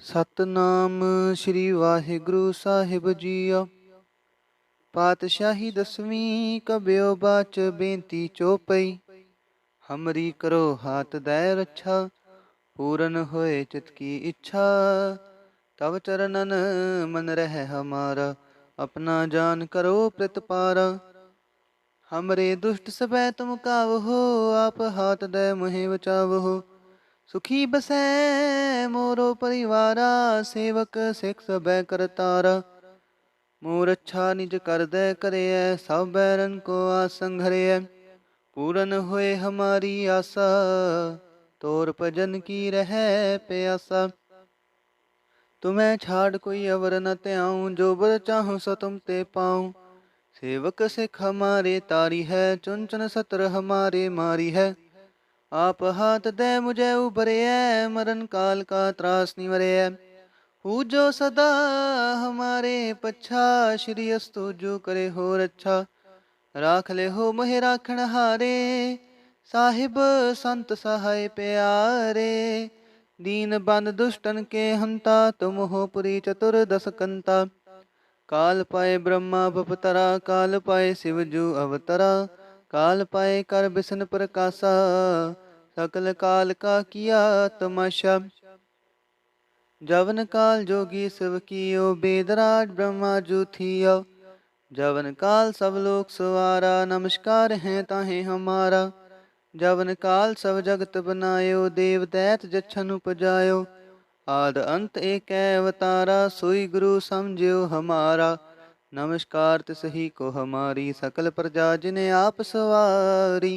ਸਤਨਾਮ ਸ੍ਰੀ ਵਾਹਿਗੁਰੂ ਸਾਹਿਬ JIO. ਪਾਤਸ਼ਾਹੀ ਦਸਵੀਂ ਕਬਿਓ ਬਾਚ ਬੇਨਤੀ ਚੋਪਈ। ਹਮਰੀ ਕਰੋ ਹਾਥ ਦੈ ਰੱਛਾ, ਪੂਰਨ ਹੋਏ ਚਿਤ ਕੀ ਇੱਛਾ। ਤਵ ਚਰਨਨ ਮਨ ਰਹਿ ਹਮਾਰਾ, ਆਪਣਾ ਜਾਨ ਕਰੋ ਪ੍ਰਤਪਾਰਾ। हमरे दुष्ट सबै तुम कावहो, आप हाथ दे मुहे बचावहो। सुखी बसै मोरो परिवारा, सेवक सिख सबै करतारा। मोर अच्छा निज कर दे करैयै, सब बैरन को आसन घरैयै। पूरन होए हमारी आसा, तोर भजन की रहै प्यासा। तुम्हें छाड़ कोई अवर न त्याऊं, जो बर चाहूं सो तुम ते पाऊं। सेवक सिख हमारे तारी है, चुन चुन सतर हमारे मारी है। आप हाथ दे मुझे उबरे है, मरण काल का त्रास निवरे है। पूजो सदा हमारे पच्छा, श्री अस्तु जो करे हो रच्छा। राख ले हो मोहे राखण हारे, साहिब संत सहाय प्यारे। दीन बंद दुष्टन के हंता, तुम हो पुरी चतुर दस कंता। काल पाए ब्रह्मा भपतरा, काल पाए शिवजू अवतरा। काल पाए कर बिसन प्रकाशा, सकल काल का किया तमाशा। जवन काल जोगी शिव कियो, बेदराज ब्रह्मा जू थियो। जवन काल सब लोक सवारा, नमस्कार है ताहे हमारा। जवन काल सब जगत बनायो, देव दैत जच्छन उपजायो। आद अंत एक अवतारा, सोई गुरु समझियो हमारा। नमस्कार तिसही को हमारी, सकल प्रजा जिने आप सवारी।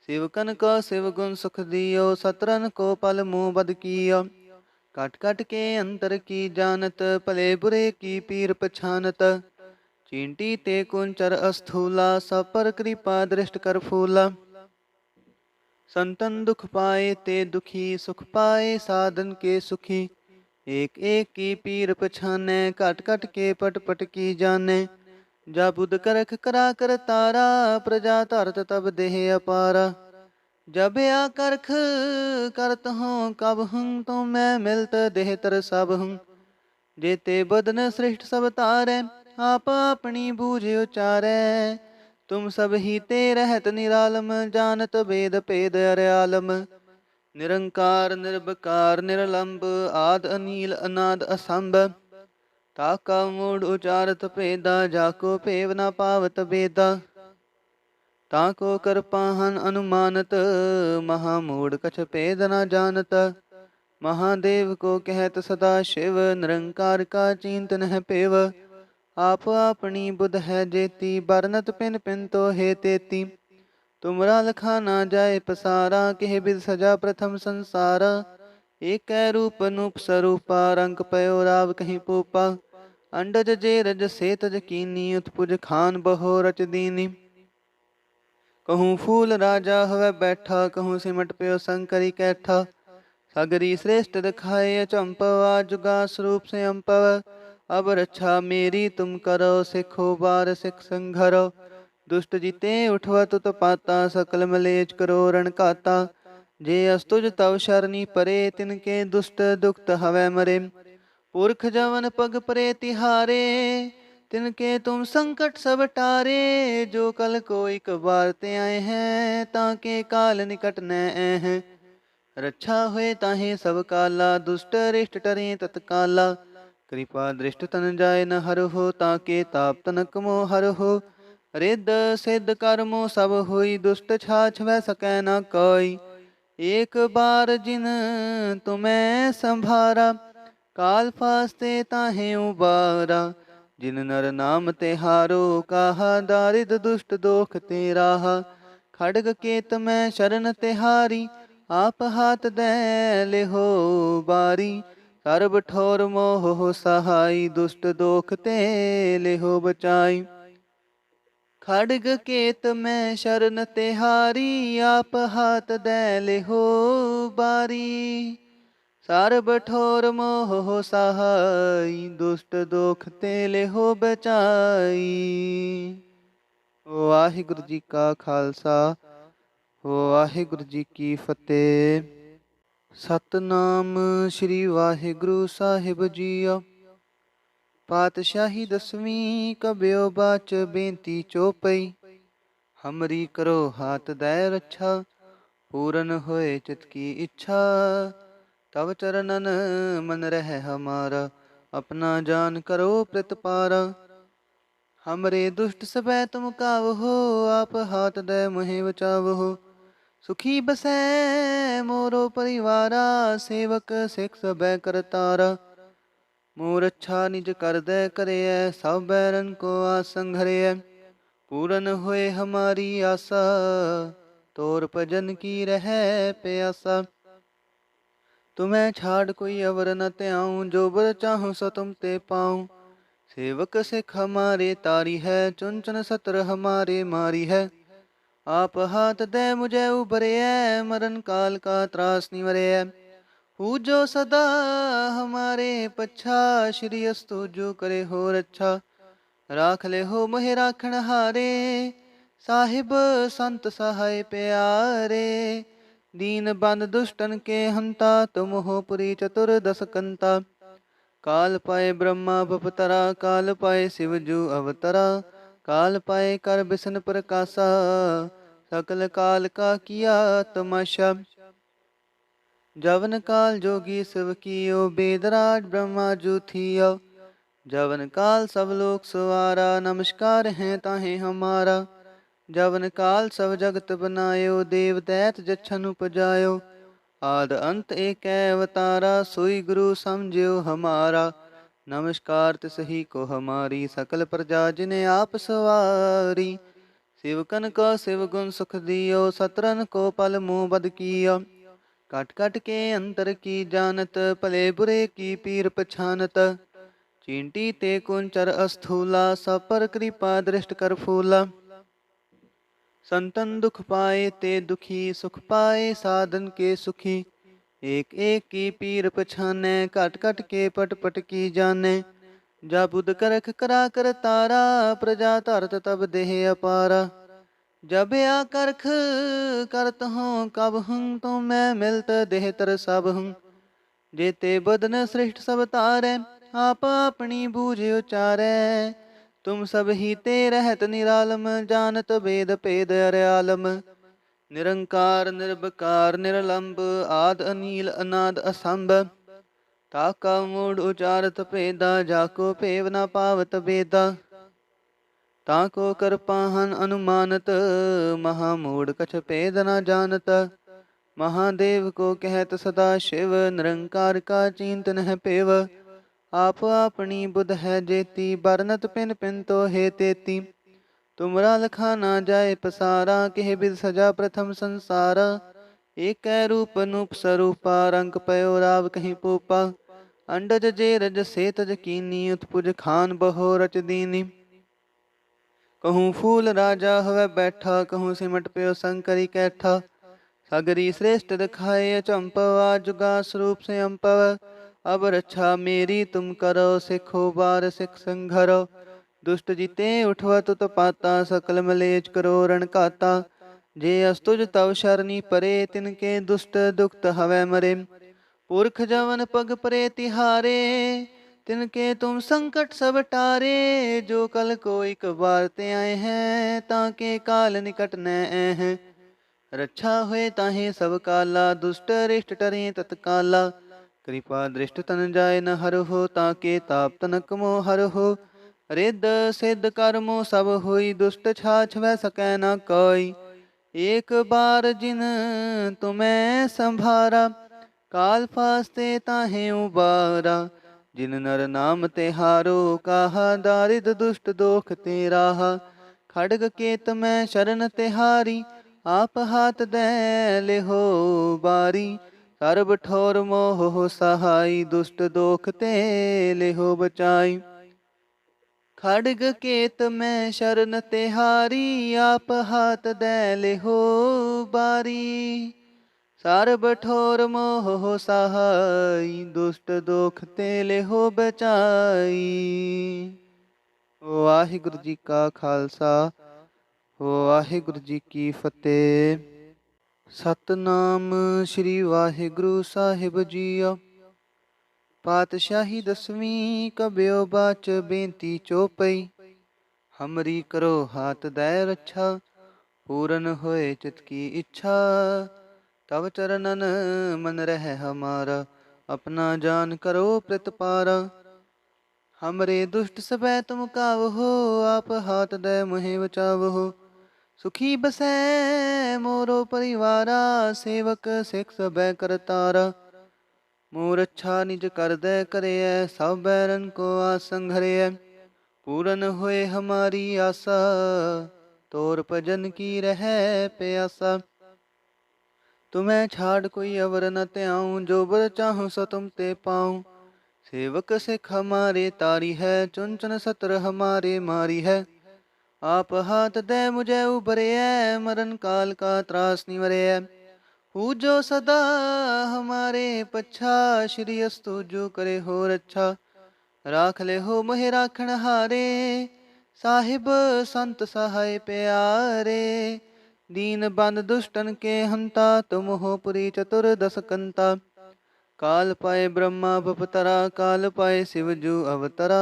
शिवकन को शिव गुण सुख दियो, सतरन को पल मुँह बद कियो। कट कट के अंतर की जानत, भले बुरे की पीर पछानत। चींटी ते कुंचर अस्थूला, सब पर कृपा दृष्ट कर फूला। संतन दुख पाए ते दुखी, सुख पाए साधन के सुखी। एक एक की पीर पछाने, कट कट के पट पट की जाने। जा बुध करख करा कर तारा, प्रजा धरत तब देह अपारा। जब आ करख करत हूँ कब हूँ, तो मैं मिलत देह तर सब हूँ। जेते बदन सृष्ट सब तारै, आप अपनी बूझ उचारै। तुम सब ही ते रहत निरालम, जानत वेद भेद अर्यालम। निरंकार निर्विकार निरलंब, आद अनील अनाद असंभ। ताका मूढ़ उचारत भेदा, जाको भेव न पावत बेदा। ताको कर पाहन अनुमानत, महामूढ़ कछ भेद न जानत। महादेव को कहत सदा शिव, निरंकार का चिंत नह पेव। आप अपनी बुध है जेती, बरनत पिन पिन तो हे तेती। तुमरा लखा ना जाए पसारा, केह बिद सजा प्रथम संसारा। एक रूप नूप स्वरूपा, रंग पयो राव कहीं पूपा। अंडज जे रज से तज कीनी, उत्पुज खान बहो रच दीनी। कहूँ फूल राजा हवै बैठा, कहूँ सिमट पयो शंकरी कैठा। सगरी श्रेष्ठ दिखाए अचंपवा, जुगा स्वरूप से अम्पव। अब रक्षा मेरी तुम करो, सिखो बार सिख संघरो। दुष्ट जीते उठवा तुत पाता, सकल मलेच करो रण काता। जे अस्तुज तव शरणी परे, तिनके दुष्ट दुखत हवै मरे। पुरख जवन पग परे तिहारे, तिनके तुम संकट सब टारे। जो कल को एक बार ते आए हैं, ताके काल निकट न हैं। रक्षा हुए ताहे सब काला, दुष्ट रिष्ट टरे तत्काला। कृपा दृष्ट तन जाय न हर हो, ताके ताप तनक मो हर हो। रिद्ध सिद्ध कर्मो सब होई, दुष्ट छाछ वह सकै न कोई। एक बार जिन तुम्हें संभारा, काल फास्ते ताहे उबारा। जिन नर नाम तिहारो, काहा दारिद दुष्ट दोख ते राहा। खड्ग केत मैं शरण तिहारी, आप हाथ दे लेहो बारी। सर्ब ठोर मोह सहाई, दुष्ट दोख ते लेहो बचाई। खड्ग केत मैं शरण तिहारी, आप हाथ दे लेहो बारी। सर्ब ठोर मोह सहाई, दुष्ट दोख ते लेहो बचाई। वाहिगुरु जी का खालसा, वाहिगुरु जी की फतेह। ਸਤਨਾਮ ਸ੍ਰੀ ਵਾਹਿਗੁਰੂ ਸਾਹਿਬ ਜੀਓ। ਪਾਤਸ਼ਾਹੀ ਦਸਵੀਂ ਕਬਿਓ ਬਾਚ ਬੇਨਤੀ ਚੋਪਈ। ਹਮਰੀ ਕਰੋ ਹਾਥ ਦੈ ਰੱਛਾ, ਪੂਰਨ ਹੋਏ ਚਿਤ ਕੀ ਇੱਛਾ। ਤਵ ਚਰਨਨ ਮਨ ਰਹਿ ਹਮਾਰਾ, ਆਪਣਾ ਜਾਨ ਕਰੋ ਪ੍ਰਤਪਾਰਾ। हमरे दुष्ट सबै तुम कावहो, आप हाथ दे मुहे बचावहो। सुखी बसै मोरो परिवारा, सेवक सिख सबै करतारा। मोर अच्छा निज कर दे करिय, सब बैरन को आसन घरिय। पूरन होए हमारी आशा, तोर भजन की रह प्यासा। तुम्हें छाड़ कोई अवर न त्याऊं, जो बर चाहूं सो तुम ते पाऊं। सेवक सिख हमारे तारी है, चुन चुन सतर हमारे मारी है। आप हाथ दे मुझे उबरे है, मरण काल का त्रास निवरे है। पूजो सदा हमारे पच्छा, श्री अस्तु जो करे हो रच्छा। राख ले हो मोहे राखण हारे, साहिब संत सहाय प्यारे। दीन बंद दुष्टन के हंता, तुम हो पुरी चतुर दस कंता। काल पाए ब्रह्मा बपतरा, काल पाए शिवजू अवतरा। काल पाए कर बिसन प्रकाशा, सकल काल का किया तमाशा। जवन काल जोगी शिव कियो, बेदराज ब्रह्मा जू थियो। जवन काल सब लोक सवारा, नमस्कार है ताहे हमारा। जवन काल सब जगत बनायो, देव दैत जच्छन उपजायो। आद अंत एक अवतारा, सोई गुरु समझियो हमारा। नमस्कार तिसही को हमारी, सकल प्रजा जिने आप सवारी। शिवकन को शिव गुण सुख दियो, सतरन को पल मुँह बद कियो। कट कट के अंतर की जानत, भले बुरे की पीर पछानत। चींटी ते कुंचर अस्थूला, सब पर कृपा दृष्ट कर फूला। संतन दुख पाए ते दुखी, सुख पाए साधन के सुखी। एक एक की पीर पछाने, कट कट के पट पट की जाने। जा बुध करख करा कर तारा, प्रजा धरत तब देह अपारा। जब आ करख करत हूँ कब हूँ, तो मैं मिलत देह तर सब हूँ। जेते बदन सृष्ट सब तारै, आप अपनी बूझ उचारै। तुम सब ही ते रहत निरालम, जानत वेद भेद अर्यालम। निरंकार निर्विकार निरलंब, आद अनील अनाद असंभ। ताका मूढ़ उचारत भेदा, जाको पेव न पावत बेदा। ताको कर पाहन अनुमानत, महामूढ़ कछ भेद न जानत। महादेव को कहत सदा शिव, निरंकार का चिंतन है पेव। आप अपनी बुध है जेती, बरनत पिन पिन तो हे तेती। तुमरा लखा ना जाए पसारा, केह बिद सजा प्रथम संसारा। एक रूप नूप स्वरूपा, रंग पयो राव कहीं पोपा। अंडज जे रज से तज कीनी, उत्पुज खान बहो रच दीनी। कहूँ फूल राजा हवै बैठा, कहूँ सिमट पयो शंकरी कैठा। सगरी श्रेष्ठ दिखाए अचंपवा, जुगा स्वरूप से अम्पव। अब रक्षा मेरी तुम करो, सिखो बार सिख संघरो। दुष्ट जीते उठवा तुत पाता, सकल मलेच करो रण काता। जे अस्तुज तव शरणी परे, तिनके दुष्ट दुखत हवै मरे। पुरख जवन पग परे तिहारे, तिनके तुम संकट सब टारे। जो कल को एक बार ते आए हैं, ताके काल निकट न हैं। रक्षा हुए ताहे सब काला, दुष्ट रिष्ट टरे तत्काला। कृपा दृष्ट तन जाय न हर हो, ताके ताप तनक मोह हर हो। रिद्ध सिद्ध कर्मो सब होई, दुष्ट छाछ वह सकै न कोई। एक बार जिन तुम्हें संभारा, काल फास्ते ताहे उबारा। जिन नर नाम तिहारो, काहा दारिद दुष्ट दोख ते राहा। खड़ग केत में शरण तिहारी, आप हाथ दे लेहो बारी। सर्ब ठोर मोह सहाई, दुष्ट दोख ते लेहो बचाई। खड़ग केत में शरण तिहारी, आप हाथ दे लेहो बारी। सर्ब ठोर मोह सहाई, दुष्ट दोख ते लेहो बचाई। वाहिगुरु जी का खालसा, वाहिगुरु जी की फतेह। ਸਤਨਾਮ ਸ੍ਰੀ ਵਾਹਿਗੁਰੂ ਸਾਹਿਬ ਜੀਓ। ਪਾਤਸ਼ਾਹੀ ਦਸਵੀਂ ਕਬਿਓ ਬਾਚ ਬੇਨਤੀ ਚੋਪਈ। ਹਮਰੀ ਕਰੋ ਹਾਥ ਦੈ ਰੱਛਾ, ਪੂਰਨ ਹੋਏ ਚਿਤ ਕੀ ਇੱਛਾ। ਤਵ ਚਰਨਨ ਮਨ ਰਹਿ ਹਮਾਰਾ, ਆਪਣਾ ਜਾਨ ਕਰੋ ਪ੍ਰਤਪਾਰਾ। हमरे दुष्ट सबै तुम कावहो, आप हाथ दे मुहे बचावहो। सुखी बसै मोरो परिवारा, सेवक सिख सबै करतारा। मोर अच्छा निज कर दे करियै, सब बैरन को आसन घरियै। पूरन होए हमारी आशा, तोर भजन की रहै प्यासा। तुम्हें छाड़ कोई अवर न त्याऊं, जो बर चाहूं सो तुम ते पाऊं। सेवक सिख हमारे तारी है, चुन चुन सतर हमारे मारी है। आप हाथ दे मुझे उबरे है, मरण काल का त्रास निवरे है। पूजो सदा हमारे पच्छा, श्री अस्तु जो करे हो रच्छा। राख ले हो मोहे राखण हारे, साहिब संत सहाय प्यारे। दीन बंद दुष्टन के हंता, तुम हो पुरी चतुर दस कंता। काल पाए ब्रह्मा बपतरा, काल पाए शिवजू अवतरा।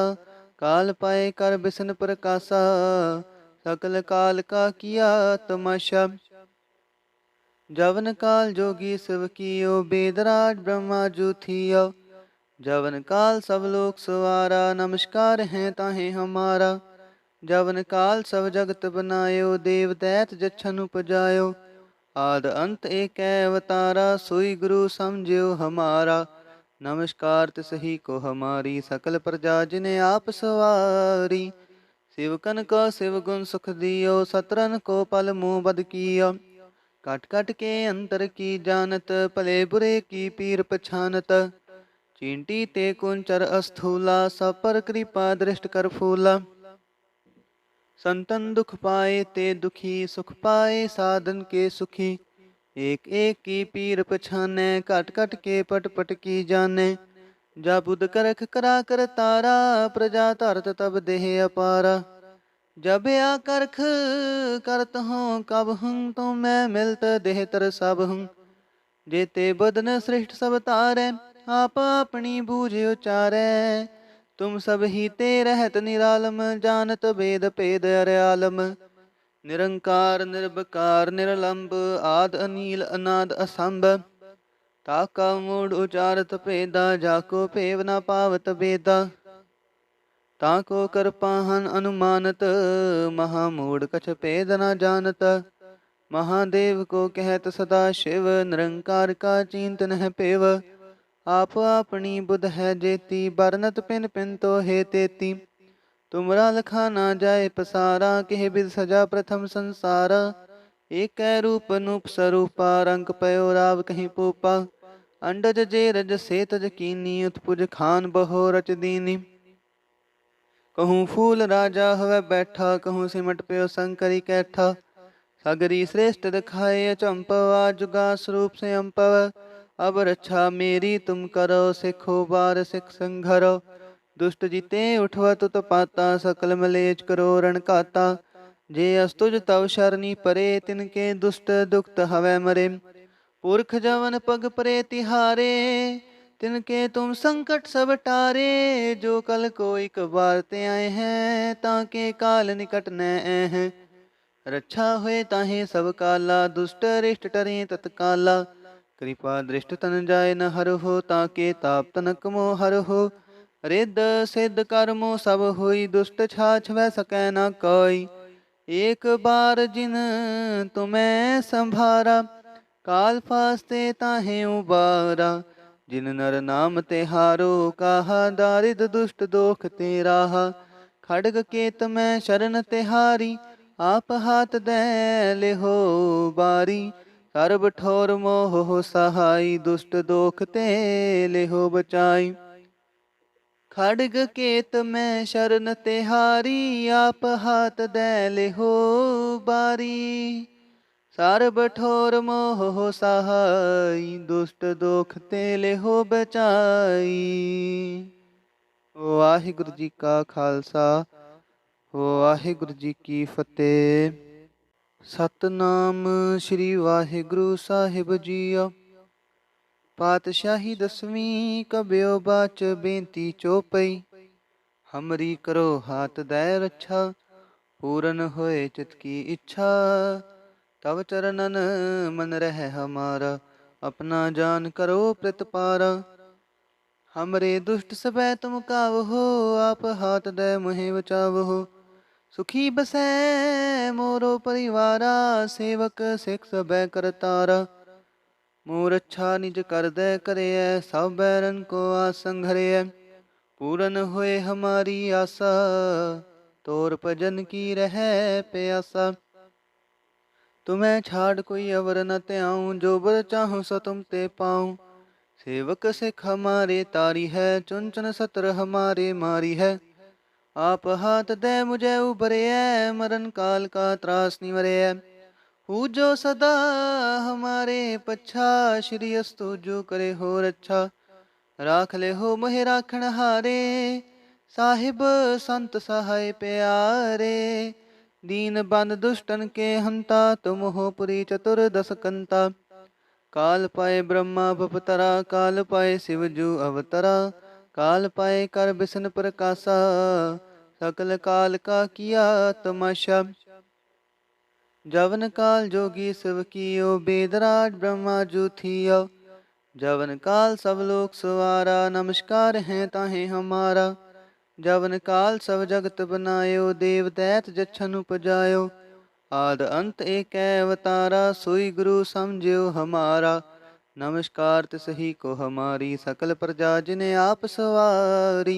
काल पाए कर बिसन प्रकाशा, सकल काल का किया तमाशा। जवन काल जोगी शिव कियो, बेदराज ब्रह्मा जू थियो। जवन काल सब लोक सवारा, नमस्कार है ताहे हमारा। जवन काल सब जगत बनायो, देव दैत जच्छन उपजायो। आद अंत एक अवतारा, सोई गुरु समझियो हमारा। नमस्कार तिसही को हमारी, सकल प्रजा जिने आप सवारी। शिवकन को शिव गुण सुख दियो, सतरन को पल मुँह बद कियो। कट कट के अंतर की जानत, भले बुरे की पीर पछानत। चींटी ते कुंचर अस्थूला, सब पर कृपा दृष्ट कर फूला। संतन दुख पाए ते दुखी, सुख पाए साधन के सुखी। एक एक की पीर पछाने, कट कट के पट पट की जाने। जा बुध करख करा कर तारा, प्रजा धरत तब देह अपारा। जब आ करख करत हूँ कब हूँ, तो मैं मिलत देह तर सब हूँ। जेते बदन सृष्ट सब तारै, आप अपनी बूझ उचारै। तुम सब ही ते रहत निरालम, जानत वेद भेद अर्यालम। निरंकार निर्विकार निरलंब, आद अनील अनाद असंभ। ताका मूड उचारत भेदा, जाको भेव न पावत बेदा। ताको कर पाहन अनुमानत, महामूड कछ भेद न जानत। महादेव को कहत सदा शिव, निरंकार का चिंत नह पेव। आप अपनी बुध है जेती, बरनत पिन पिन तो हे तेती। तुमरा लखा ना जाए पसारा, केह बिद सजा प्रथम संसारा। एक रूप नूप स्वरूपा, रंग पयो राव कहीं पोपा। अंडज जे रज से तज कीनी, उत्पुज खान बहो रच दीनी। कहूँ फूल राजा हवै बैठा, कहूँ सिमट पयो शंकरी कैठा। सगरी श्रेष्ठ दिखाए अचंपवा, जुगा स्वरूप से अम्पव। अब रक्षा मेरी तुम करो, सिखो बार सिख संघरो। दुष्ट जीते उठवा तुत पाता, सकल मलेच करो रण काता। जे अस्तुज तव शरणी परे, तिनके दुष्ट दुखत हवै मरे। पुरख जवन पग परे तिहारे, तिनके तुम संकट सब टारे। जो कल को एक बार ते आए हैं, ताके काल निकट न हैं। रक्षा हुए ताहे सब काला, दुष्ट रिष्ट टरे तत्काला। कृपा दृष्ट तन जाय न हर हो, ताके ताप तनक मो हर हो। रिद्ध सिद्ध कर्मो सब होई, दुष्ट छाछ वह सकै न कोई। एक बार जिन तुम्हें संभारा, काल फास्ते ताहे उबारा। जिन नर नाम तिहारो, काहा दारिद दुष्ट दोख ते राहा। खड़ग केत में शरण तिहारी, आप हाथ दे ले हो बारी। सर्ब ठोर मोह सहाई, दुष्ट दोख ते लेहो बचाई। खड़ग केत में शरण तिहारी, आप हाथ दे लेहो बारी। सर्ब ठोर मोह सहाई, दुष्ट दोख ते लेहो बचाई। वाहिगुरु जी का खालसा, वाहिगुरु जी की फतेह। ਸਤਨਾਮ ਸ੍ਰੀ ਵਾਹਿਗੁਰੂ ਸਾਹਿਬ ਜੀਓ। ਪਾਤਸ਼ਾਹੀ ਦਸਵੀਂ ਕਬਿਓ ਬਾਚ ਬੇਨਤੀ ਚੋਪਈ। ਹਮਰੀ ਕਰੋ ਹਾਥ ਦੈ ਰੱਛਾ, ਪੂਰਨ ਹੋਏ ਚਿਤ ਕੀ ਇੱਛਾ। ਤਵ ਚਰਨਨ ਮਨ ਰਹਿ ਹਮਾਰਾ, ਆਪਣਾ ਜਾਨ ਕਰੋ ਪ੍ਰਤਪਾਰਾ। हमरे दुष्ट सबै तुम कावहो, आप हाथ दे मुहे बचावहो। सुखी बसै मोरो परिवारा, सेवक सिख सबै करतारा। मोर अच्छा निज कर दे करियै, सब बैरन को आसन घरियै। पूरन होए हमारी आशा, तोर भजन की रहै प्यासा। तुम्हें छाड़ कोई अवर न त्याऊं, जो बर चाहूं सो तुम ते पाऊं। सेवक सिख हमारे तारी है, चुन चुन सतर हमारे मारी है। आप हाथ दे मुझे उबरियै, मरण काल का त्रास निवरियै। पूजो सदा हमारे पच्छा, श्री अस्तु जो करे हो रच्छा। राख ले हो मोहे राखण हारे, साहिब संत सहाय प्यारे। दीन बंद दुष्टन के हंता, तुम हो पुरी चतुर्दश कंता। काल पाए ब्रह्मा बपतरा, काल पाए शिवजू अवतरा। काल पाए कर बिसन प्रकाशा, सकल काल का किया तमाशा। जवन काल जोगी शिव कियो, बेदराज ब्रह्मा जू थियो। जवन काल सब लोक सवारा, नमस्कार है ताहे हमारा। जवन काल सब जगत बनायो, देव दैत जच्छन उपजायो। आद अंत एक अवतारा, सोई गुरु समझियो हमारा। नमस्कार तिसही को हमारी, सकल प्रजा जिने आप सवारी।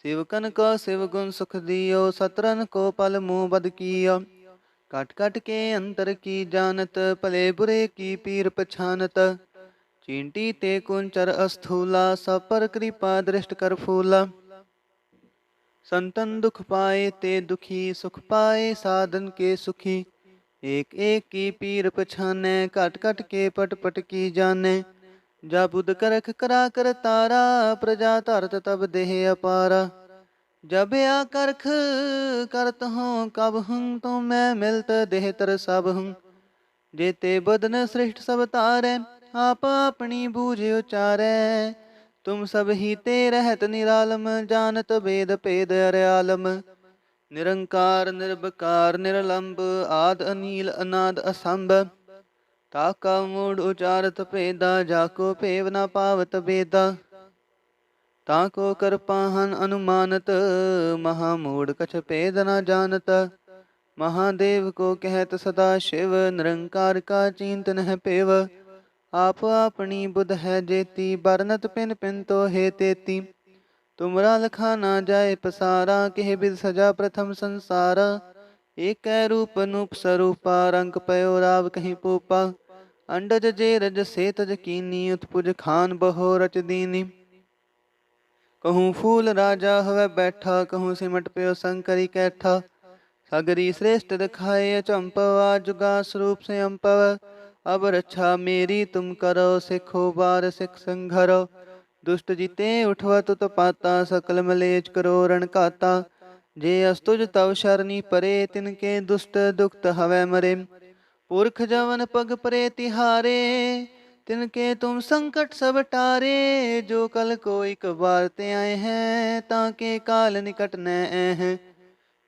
शिवकन को शिव गुण सुख दियो, सतरन को पल मुँह बद कियो। कट कट के अंतर की जानत, भले बुरे की पीर पछानत। चींटी ते कुंचर अस्थूला, सब पर कृपा दृष्ट कर फूला। संतन दुख पाए ते दुखी, सुख पाए साधन के सुखी। एक एक की पीर पछाने, कट कट के पट पट की जाने। जा बुध करख करा कर तारा, प्रजा धरत तब देह अपारा। जब आ करख करत हूँ कब हूँ, तो मैं मिलत देह तर सब हूँ। जेते बदन श्रेष्ठ सब तारै, आप अपनी बूझ उचारै। तुम सब ही ते रहत निरालम, जानत वेद भेद अर्यालम। निरंकार निर्विकार निरलंब, आद अनील अनाद असंभ। ताका मूड उचारत भेदा, जाको भेव न पावत बेदा। ताको कर पाहन अनुमानत, महामूढ़ कछ भेद न जानत। महादेव को कहत सदा शिव, निरंकार का चिंत नह पेव। आप अपनी बुध है जेती, बरनत पिन पिन तो हे तेती। तुमरा लखा ना जाए पसारा, केह बिद सजा प्रथम संसारा। एक रूप नूप स्वरूपा, रंग पयो राव कहीं पूपा। अंडज जे रज से तज कीनी, उत्पुज खान बहो रच दीनी। कहूँ फूल राजा हवै बैठा, कहूँ सिमट पयो शंकरी कैठा। सगरी श्रेष्ठ दिखाए अचंपवा, जुगा स्वरूप से अम्पव। अब रक्षा मेरी तुम करो, सिखो बार सिख संघरो। दुष्ट जीते उठवा तुत पाता, सकल मलेच करो रण काता। जे अस्तुज तव शरणी परे, तिनके दुष्ट दुखत हवै मरे। पुरख जवन पग परे तिहारे, तिनके तुम संकट सब टारे। जो कल को एक बार ते आए हैं, ताके काल निकट न हैं।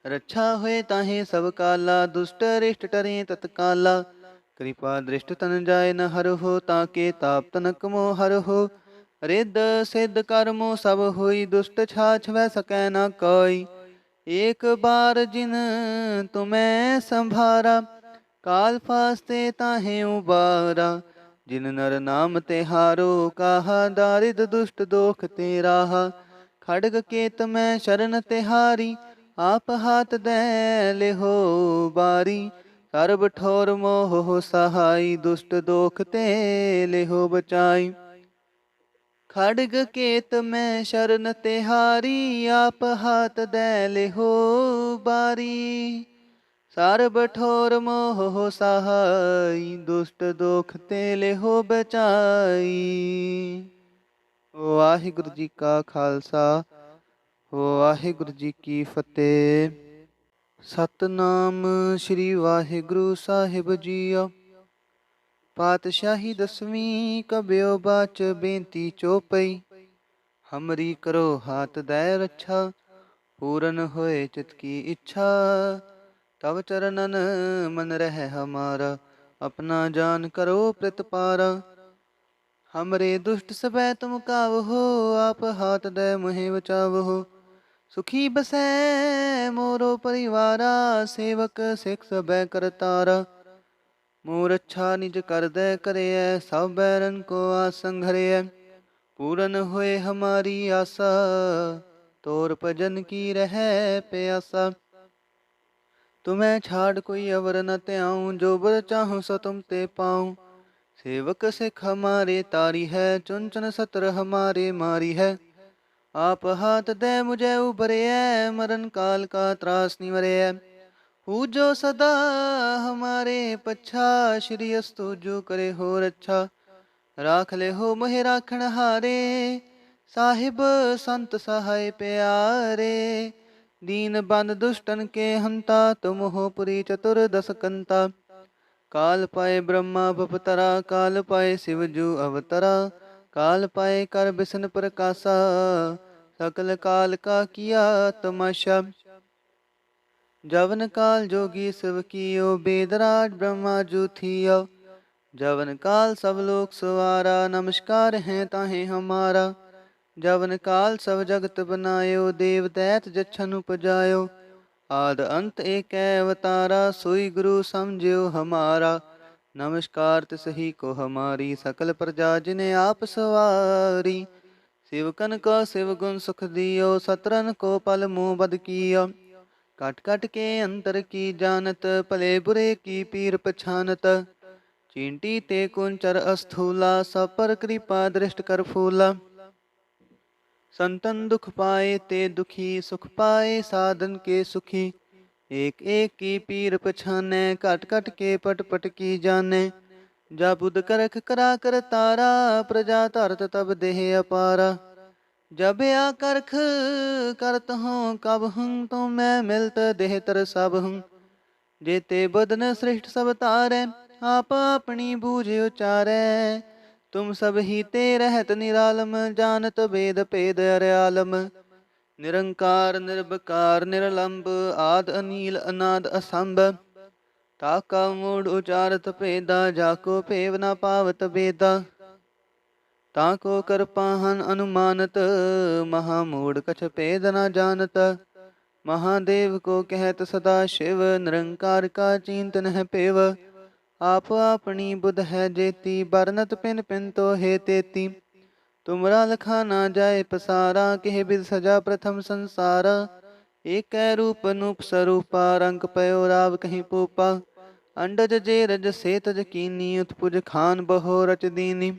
रक्षा हुए ताहे सब काला, दुष्ट रिष्ट टरे तत्काला। कृपा दृष्ट तन जाय न हर हो, ताके ताप तनक मोह हर हो। रिद्ध सिद्ध कर्मो सब हुई, दुष्ट छाछ वह सकै न कोई। एक बार जिन तुम्हें संभारा, काल फास्ते ताहे उबारा। जिन नर नाम तिहारो, काहा दारिद दुष्ट दोख ते राहा। खड़ग केत में शरण तिहारी, आप हाथ दे लेहो बारी। सर्ब ठोर मोह सहाई, दुष्ट दोख ते लेहो बचाई। खड़ग केत में शरण तिहारी, आप हाथ दे लेहो बारी। सर्ब ठोर मोह सहाई, दुष्ट दोख ते लेहो बचाई। वाहिगुरु जी का खालसा, वाहिगुरु जी की फतेह। ਸਤਨਾਮ ਸ੍ਰੀ ਵਾਹਿਗੁਰੂ ਸਾਹਿਬ ਜੀਓ। ਪਾਤਸ਼ਾਹੀ ਦਸਵੀਂ ਕਬਿਓ ਬਾਚ ਬੇਨਤੀ ਚੋਪਈ। ਹਮਰੀ ਕਰੋ ਹਾਥ ਦੈ ਰੱਛਾ, ਪੂਰਨ ਹੋਏ ਚਿਤ ਕੀ ਇੱਛਾ। ਤਵ ਚਰਨਨ ਮਨ ਰਹਿ ਹਮਾਰਾ, ਆਪਣਾ ਜਾਨ ਕਰੋ ਪ੍ਰਤਪਾਰਾ। हमरे दुष्ट सबै तुम कावहो, आप हाथ दे मुहे बचावहो। सुखी बसै मोरो परिवारा, सेवक सिख सबै करतारा। मोर अच्छा निज कर दे करिय, सब बैरन को आसन घरिय। पूरन होए हमारी आशा, तोर भजन की रह प्यासा। तुम्हें छाड़ कोई अवर न त्याऊं, जो बर चाहूं सो तुम ते पाऊं। सेवक सिख हमारे तारी है, चुन चुन सतर हमारे मारी है। आप हाथ दे मुझे उबरे है, मरण काल का त्रास निवरे है। पूजो सदा हमारे पच्छा, श्री अस्तु जो करे हो रच्छा। राख ले हो मोहे राखण हारे, साहिब संत सहाय प्यारे। दीन बंद दुष्टन के हंता, तुम हो पुरी चतुर दस कंता। काल पाए ब्रह्मा बपतरा, काल पाए शिव जू अवतरा। काल पाए कर बिसन प्रकाशा, सकल काल का किया तमाशा। जवन काल जोगी शिव कियो, बेदराज ब्रह्मा जू थियो। जवन काल सब लोक सवारा, नमस्कार है ताहे हमारा। जवन काल सब जगत बनायो, देव दैत जच्छन उपजायो। आद अंत एक अवतारा, सोई गुरु समझियो हमारा। नमस्कार तिसही को हमारी, सकल प्रजा जिने आप सवारी। शिवकन को शिव गुण सुख दियो, सतरन को पल मुँह बद कियो। कट कट के अंतर की जानत, भले बुरे की पीर पछानत। चींटी ते कुंचर अस्थूला, सब पर कृपा दृष्ट कर फूला। संतन दुख पाए ते दुखी, सुख पाए साधन के सुखी। एक एक की पीर पछाने, कट कट के पट पट की जाने। जा बुध करख करा कर तारा, प्रजा धरत तब देह अपारा। जब आ करख करत हूँ कब हूँ, तो मैं मिलत देह तर सब हूँ। जेते बदन सृष्ट सब तारै, आप अपनी बूझ उचारै। तुम सब ही ते रहत निरालम, जानत वेद भेद अर्यालम। निरंकार निर्विकार निरलंब, आद अनील अनाद असंभ। ताका मूड उचारत भेदा, जाको भेव न पावत बेदा। ताको कृपाहन अनुमानत, महामूड कछ भेद न जानत। महादेव को कहत सदा शिव, निरंकार का चिंतन है पेव। आप अपनी बुध है जेती, बरनत पिन पिन तो हे तेती। तुमरा लखा ना जाए पसारा, केह बिद सजा प्रथम संसारा। एक रूप नूप स्वरूपा, रंग पयो राव कहीं पूपा। अंडज जे रज से तज कीनी, उत्पुज खान बहो रच दीनी।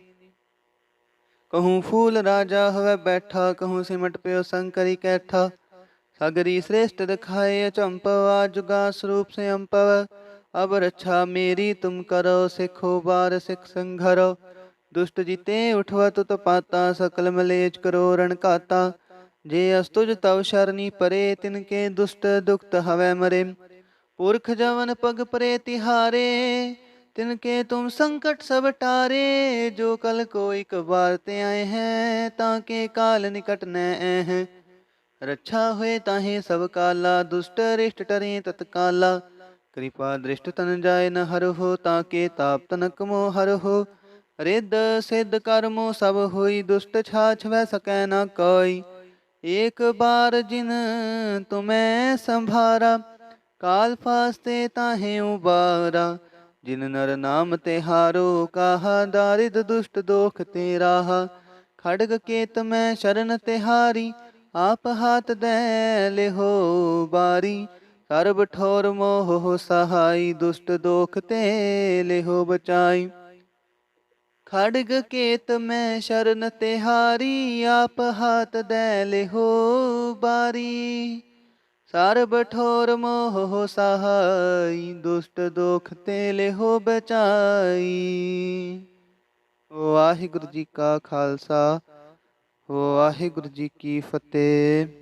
कहूँ फूल राजा हवै बैठा, कहूँ सिमट पयो शंकरी कैठा। सगरी श्रेष्ठ दिखाए अचंपवा, जुगा स्वरूप से अम्पव। अब रक्षा मेरी तुम करो, सिखो बार सिख संघरो। दुष्ट जीते उठवा तुत पाता, सकल मलेज करो रण काता। जे अस्तुज तव शरणी परे, तिनके दुष्ट दुखत हवै मरे। पुरख जवन पग परे तिहारे, तिनके तुम संकट सब टारे। जो कल को एक बार ते आए हैं, ताके काल निकट न हैं। रक्षा हुए ताहे सब काला, दुष्ट रिष्ट टरे तत्काला। कृपा दृष्ट तन जाय न हर हो, ताके ताप तनक मो हर हो। रिद सिद्ध कर्मो सब होई, दुष्ट छाछ वह सकै न कोई। एक बार जिन तुम्हें संभारा, काल फास्ते ताहे उबारा। जिन नर नाम तिहारो, काहा दारिद दुष्ट दोख ते राहा। खड़ग केत में शरण तिहारी, आप हाथ दे लेहो बारी। सर्ब ठोर मोह सहाई, दुष्ट दोख ते लेहो बचाई। खड़ग केत में शरण तिहारी, आप हाथ दे लेहो बारी। सर्ब ठोर मोह सहाई, दुष्ट दोख ते लेहो बचाई। वाहिगुरु जी का खालसा, वाहिगुरु जी की फतेह।